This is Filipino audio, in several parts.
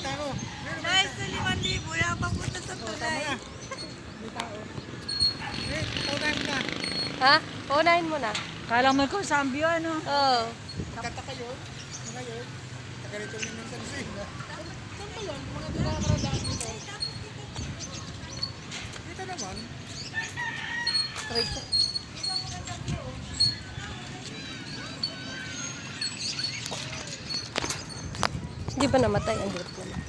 tao. Nice na 5,000. Wala pa punta sa tulay. May tao. Paunahin mo na. Ha? Paunahin mo na. Kala mo ko sambyo ano? Oo. Kanta kayo. Mga yun. Tagalito rin ng sansin. Saan ba yun? Mga dinakaradaan dito. Dito naman. Hindi ba namatay? Ang hirap naman.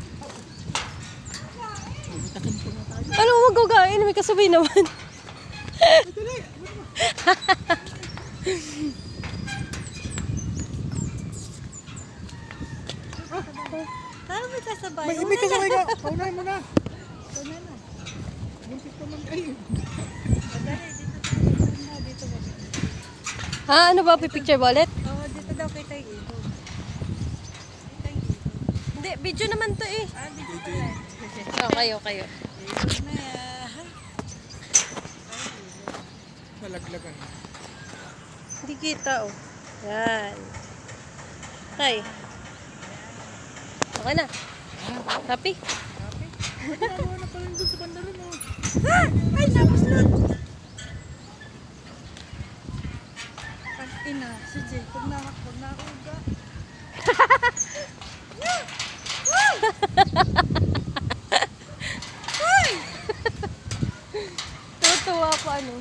Ano wag gagain? May kasabay naman. Kala may kasabay. May kasabay ka. Paunahin mo na. Paunahin na. Buntis naman kayo. Dito ba? Ha? Ano ba? Pipicture ba ulit? Oo, dito daw kita yung ito. Hindi, video naman to eh. Ah, dito pala. Oh, kayo. Dito na yan. Malaglagan. Hindi kita oh. Yan. Tay. Okay na. Happy? Nagawa na pala doon sa banda rin oh. Ay, napaslot! Ina, si Jay, pag nakakuga. Tutuwa ko ano.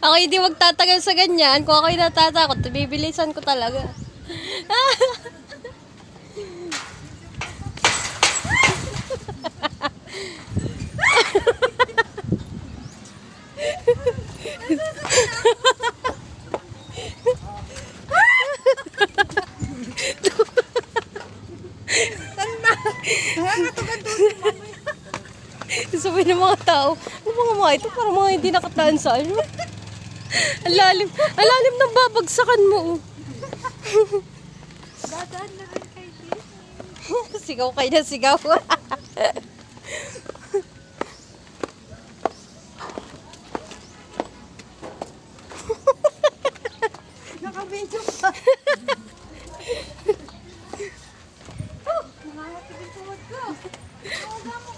Ako hindi magtatagal sa ganyan. Kung ako'y natatakot, bibilisan ko talaga. Sabi ng mga tao, ano mga ito? Parang mga hindi nakataan sa ano. Ang lalim ng babagsakan mo. Dadaan na rin kay Jay. Sigaw kayo na sigaw.